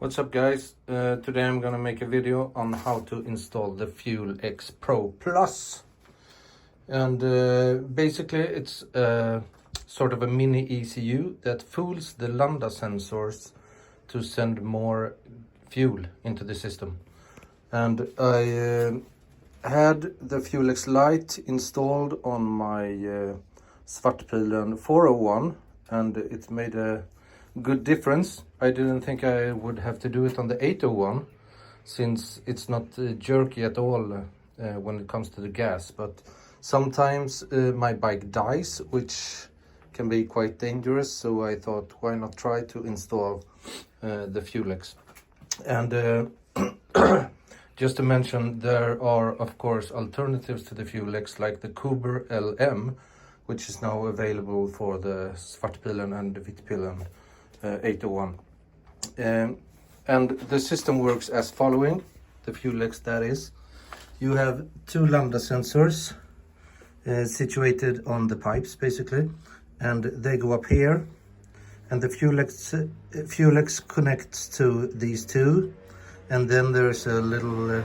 What's up guys, today I'm gonna make a video on how to install the FuelX Pro Plus. And basically it's sort of a mini ECU that fools the lambda sensors to send more fuel into the system. And I had the FuelX Lite installed on my Svartpilen 401 and it made a good difference. I didn't think I would have to do it on the 801 since it's not jerky at all when it comes to the gas, but sometimes my bike dies, which can be quite dangerous, so I thought why not try to install the FuelX. And just to mention, there are of course alternatives to the FuelX like the Kuber LM, which is now available for the Svartpilen and the Vitpilen 801. And the system works as following, the FuelX that is. You have two lambda sensors situated on the pipes basically, and they go up here, and the FuelX connects to these two, and then there's a little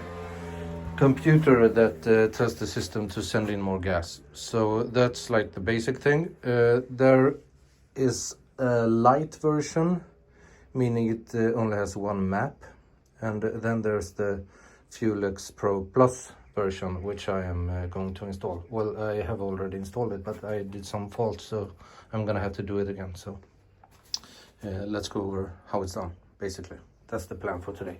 computer that tells the system to send in more gas. So that's like the basic thing. There is a light version, meaning it only has one map, and then there's the FuelX Pro Plus version, which I am going to install. Well, I have already installed it, but I did some faults, so I'm gonna have to do it again. So let's go over how it's done. Basically, that's the plan for today.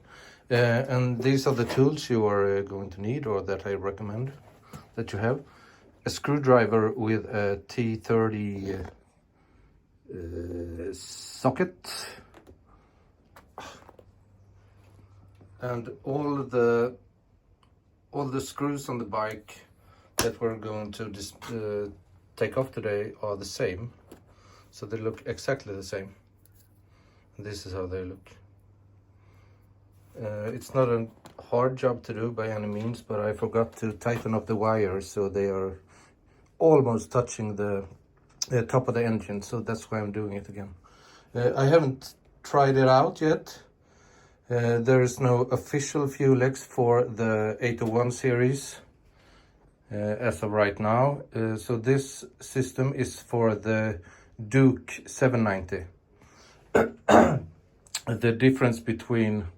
And these are the tools you are going to need, or that I recommend that you have. A screwdriver with a T30 socket, and all the screws on the bike that we're going to take off today are the same, so they look exactly the same. This is how they look. It's not a hard job to do by any means, but I forgot to tighten up the wires so they are almost touching the top of the engine, so that's why I'm doing it again. I haven't tried it out yet. There is no official FuelX for the 801 series as of right now. So this system is for the Duke 790. The difference between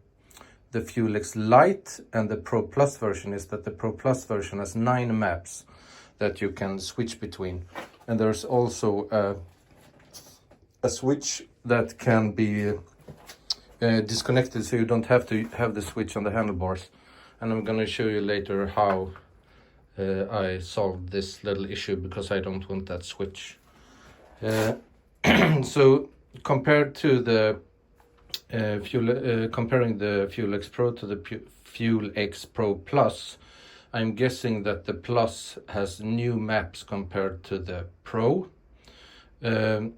the FuelX Lite and the Pro Plus version is that the Pro Plus version has 9 maps that you can switch between. And there's also a switch that can be disconnected, so you don't have to have the switch on the handlebars. And I'm going to show you later how I solved this little issue, because I don't want that switch. So compared to the comparing the FuelX Pro to the FuelX Pro Plus, I'm guessing that the Plus has new maps compared to the Pro. And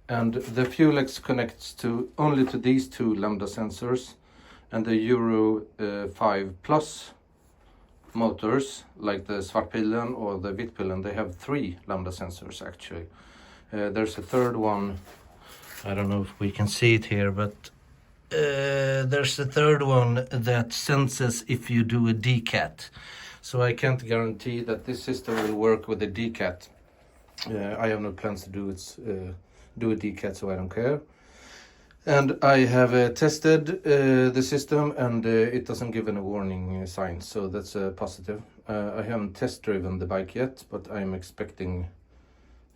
the FuelX connects only to these two lambda sensors, and the Euro 5 Plus motors, like the Svartpilen or the Vitpilen, they have 3 lambda sensors actually. There's a third one, I don't know if we can see it here, but there's a third one that senses if you do a decat. So I can't guarantee that this system will work with a decat. I have no plans to do a decat, so I don't care. And I have tested the system, and it doesn't give any warning signs, so that's a positive. I haven't test driven the bike yet, but I'm expecting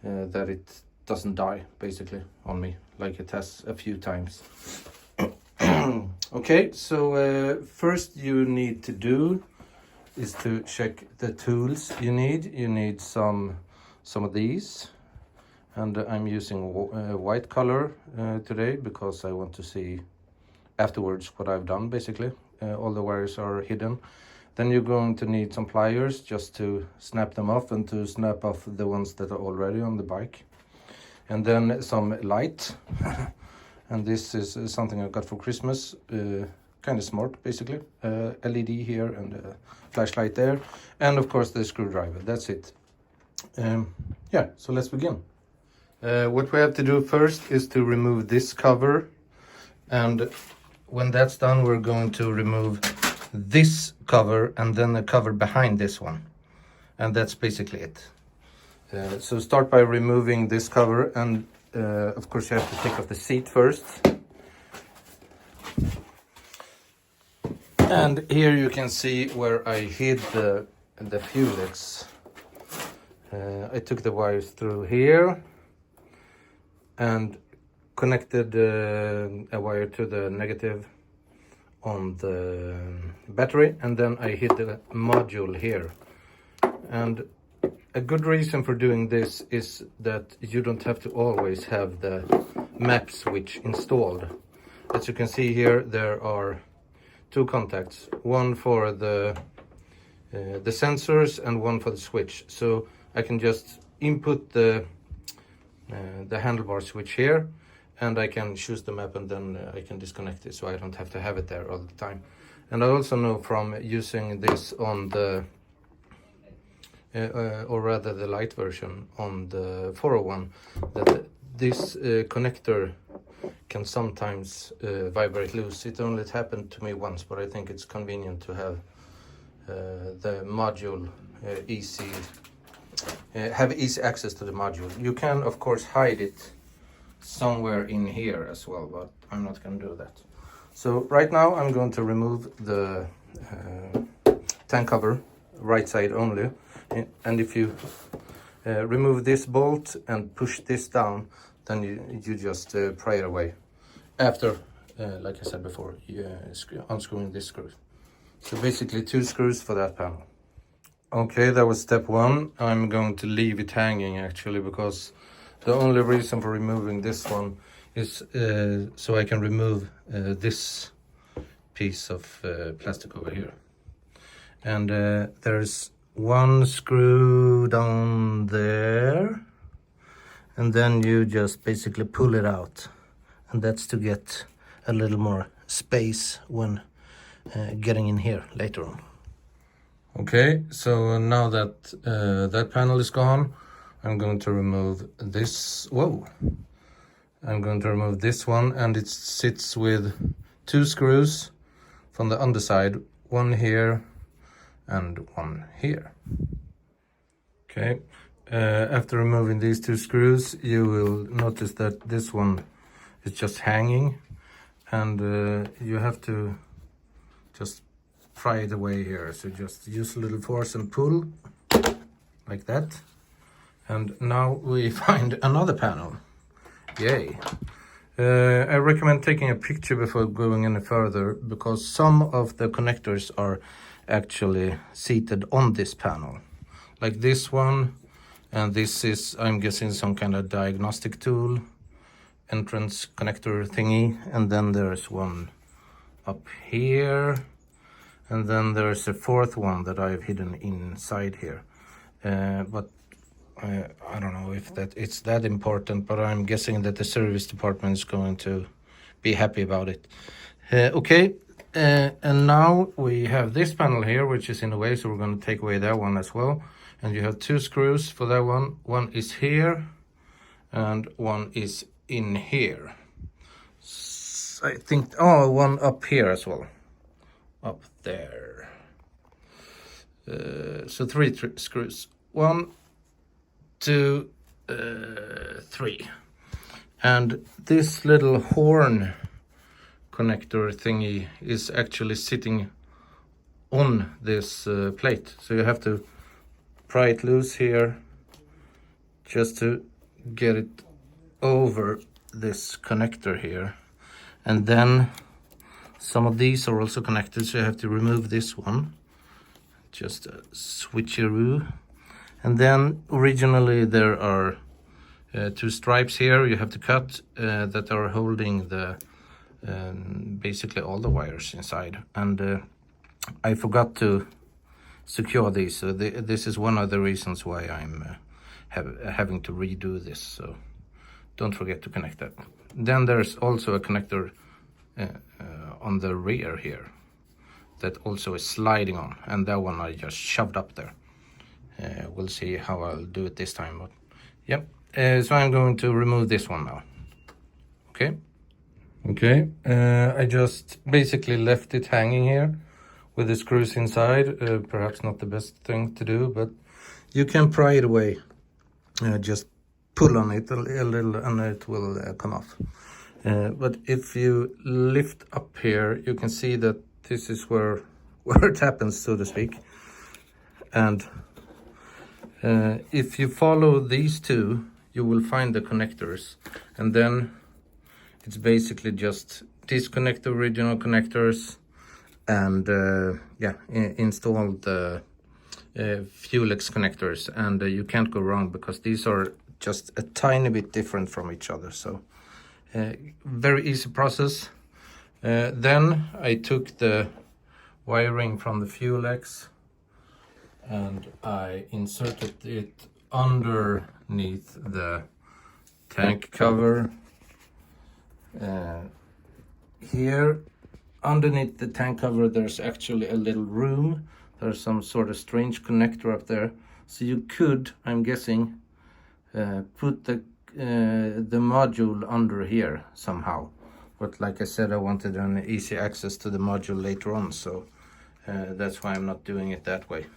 that it doesn't die basically on me like it has a few times. Okay, so first you need to do is to check the tools you need. You need some of these, and I'm using white color today because I want to see afterwards what I've done basically. All the wires are hidden. Then you're going to need some pliers just to snap them off and to snap off the ones that are already on the bike. And then some light. And this is something I got for Christmas. Kind of smart basically. LED here and a flashlight there. And of course the screwdriver. That's it. Yeah, so let's begin. What we have to do first is to remove this cover, and when that's done, we're going to remove this cover and then the cover behind this one. And that's basically it. So start by removing this cover, and of course you have to take off the seat first. And here you can see where I hid the FuelX. I took the wires through here and connected a wire to the negative on the battery, and then I hid the module here. And a good reason for doing this is that you don't have to always have the map switch installed. As you can see here, there are two contacts, one for the sensors and one for the switch. So I can just input the handlebar switch here, and I can choose the map, and then I can disconnect it, so I don't have to have it there all the time. And I also know from using this on the or rather the light version on the 401 that this connector can sometimes vibrate loose. It only happened to me once, but I think it's convenient to have the module have easy access to the module. You can of course hide it somewhere in here as well, but I'm not going to do that. So right now I'm going to remove the tank cover, right side only. And if you remove this bolt and push this down, then you just pry it away. After, like I said before, unscrewing this screw. So basically 2 screws for that panel. Okay, that was step 1. I'm going to leave it hanging actually, because the only reason for removing this one is so I can remove this piece of plastic over here. And there's 1 screw down there, and then you just basically pull it out, and that's to get a little more space when getting in here later on. Okay, so now that that panel is gone, I'm going to remove this. Whoa! I'm going to remove this one, and it sits with 2 screws from the underside, 1 here and 1 here. Okay, after removing these 2 screws, you will notice that this one is just hanging, and you have to just pry it away here. So just use a little force and pull like that, and now we find another panel. Yay! I recommend taking a picture before going any further, because some of the connectors are actually seated on this panel, like this one, and this is, I'm guessing, some kind of diagnostic tool entrance connector thingy. And then there's one up here, and then there's a 4th one that I've hidden inside here, but I don't know if it's that important, but I'm guessing that the service department is going to be happy about it. Okay. And now we have this panel here, which is in the way, so we're going to take away that one as well. And you have 2 screws for that one. One is here, and one is in here. I think, oh, one up here as well. Up there. So 3 screws. 1, 2, 3. And this little horn connector thingy is actually sitting on this plate, so you have to pry it loose here just to get it over this connector here. And then some of these are also connected, so you have to remove this one, just a switcheroo. And then originally there are 2 stripes here you have to cut that are holding the basically all the wires inside, and I forgot to secure these, so this is one of the reasons why I'm having to redo this, so don't forget to connect that. Then there's also a connector on the rear here that also is sliding on, and that one I just shoved up there. We'll see how I'll do it this time, but yep. So I'm going to remove this one now. Okay. Okay, I just basically left it hanging here with the screws inside. Perhaps not the best thing to do, but you can pry it away. Just pull on it a little and it will come off. But if you lift up here, you can see that this is where it happens, so to speak. And if you follow these two, you will find the connectors, and then it's basically just disconnect the original connectors and install the FuelX connectors, and you can't go wrong because these are just a tiny bit different from each other. So very easy process. Then I took the wiring from the FuelX and I inserted it underneath the tank cover. Here underneath the tank cover there's actually a little room. There's some sort of strange connector up there, so you could, I'm guessing, put the module under here somehow. But like I said, I wanted an easy access to the module later on, so that's why I'm not doing it that way.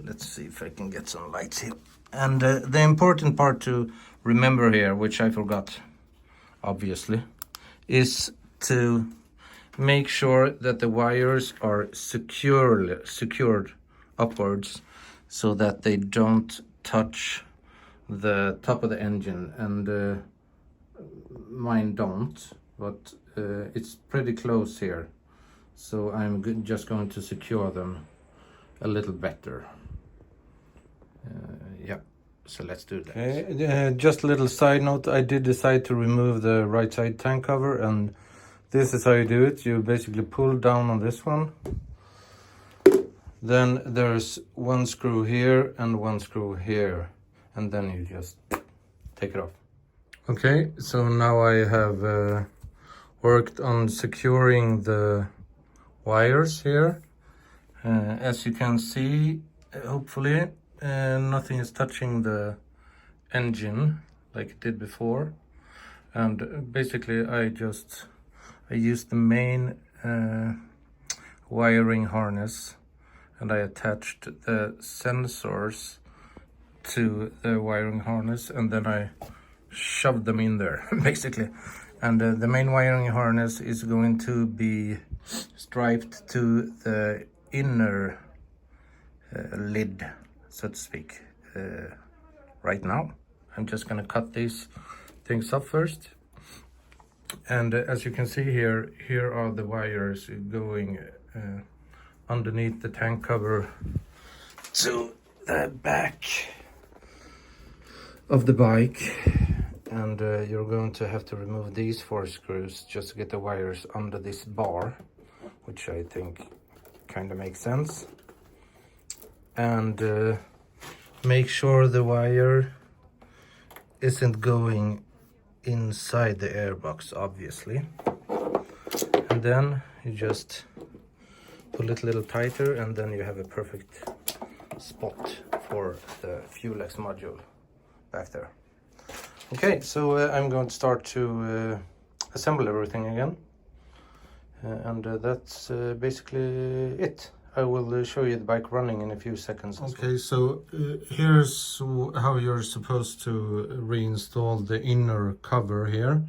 Let's see if I can get some lights here. And the important part to remember here, which I forgot obviously, is to make sure that the wires are secured upwards so that they don't touch the top of the engine, and mine don't, but it's pretty close here, so I'm just going to secure them a little better. Yeah, so let's do that. Okay, just a little side note, I did decide to remove the right side tank cover, and this is how you do it. You basically pull down on this one, then there's one screw here and one screw here, and then you just take it off. Okay, so now I have worked on securing the wires here. As you can see, hopefully nothing is touching the engine like it did before, and basically I used the main wiring harness, and I attached the sensors to the wiring harness, and then I shoved them in there basically. And the main wiring harness is going to be striped to the inner lid, so to speak. Right now I'm just gonna cut these things up first, and as you can see here are the wires going underneath the tank cover to the back of the bike, and you're going to have to remove these 4 screws just to get the wires under this bar, which I think kind of makes sense. And make sure the wire isn't going inside the airbox, obviously. And then you just pull it a little tighter, and then you have a perfect spot for the FuelX module back there. Okay, so I'm going to start to assemble everything again, and that's basically it. I will show you the bike running in a few seconds. Okay, so here's how you're supposed to reinstall the inner cover here.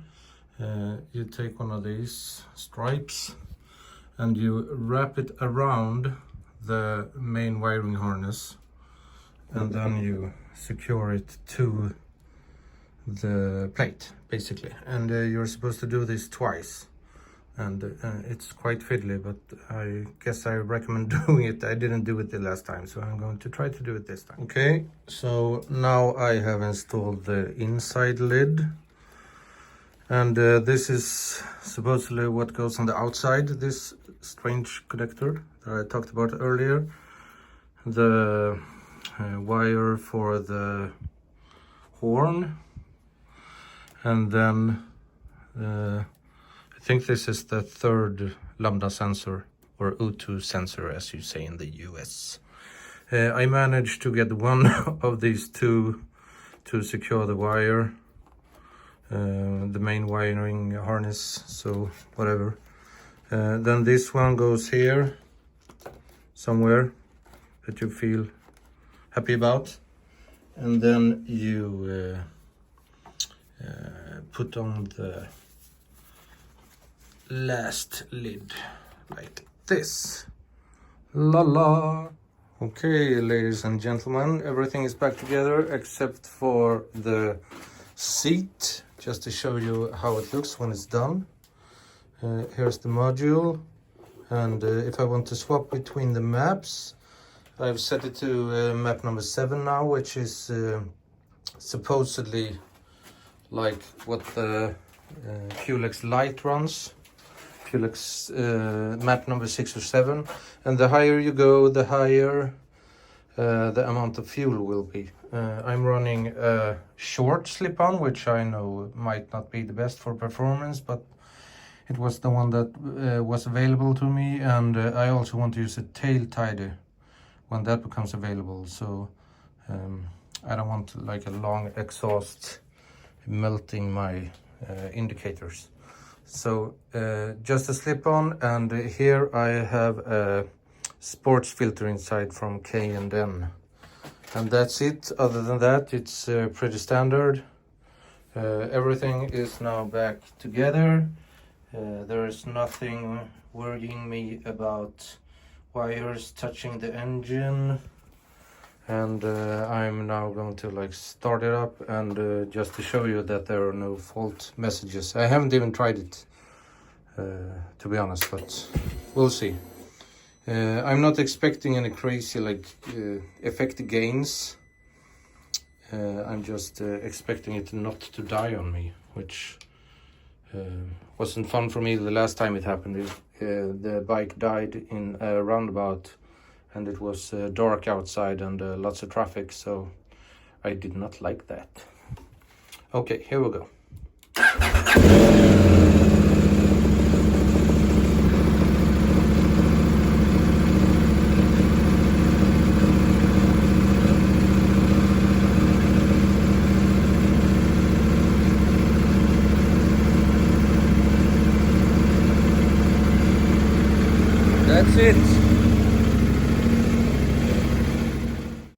You take one of these stripes and you wrap it around the main wiring harness, and then you secure it to the plate basically. And you're supposed to do this twice, and it's quite fiddly, but I guess I recommend doing it. I didn't do it the last time, so I'm going to try to do it this time. Okay, so now I have installed the inside lid, and this is supposedly what goes on the outside, this strange connector that I talked about earlier. The wire for the horn, and then I think this is the 3rd lambda sensor, or O2 sensor as you say in the US. I managed to get one of these two to secure the wire. the main wiring harness, so whatever. Then this one goes here somewhere that you feel happy about, and then you put on the last lid like this. La la. Okay, ladies and gentlemen, everything is back together except for the seat, just to show you how it looks when it's done. Here's the module, and if I want to swap between the maps, I've set it to map number 7 now, which is supposedly like what the FuelX Lite runs. FuelX map number 6 or 7, and the higher you go, the higher the amount of fuel will be. I'm running a short slip-on, which I know might not be the best for performance, but it was the one that was available to me, and I also want to use a tail tidy when that becomes available, so I don't want like a long exhaust melting my indicators. So just a slip-on, and here I have a sports filter inside from K&N, and that's it. Other than that, it's pretty standard. Everything is now back together. There is nothing worrying me about wires touching the engine, and I'm now going to like start it up, and just to show you that there are no fault messages. I haven't even tried it to be honest, but we'll see. I'm not expecting any crazy like effect gains. I'm just expecting it not to die on me, which wasn't fun for me the last time it happened. The bike died in a roundabout, and it was dark outside and lots of traffic, so I did not like that. Okay, here we go. That's it.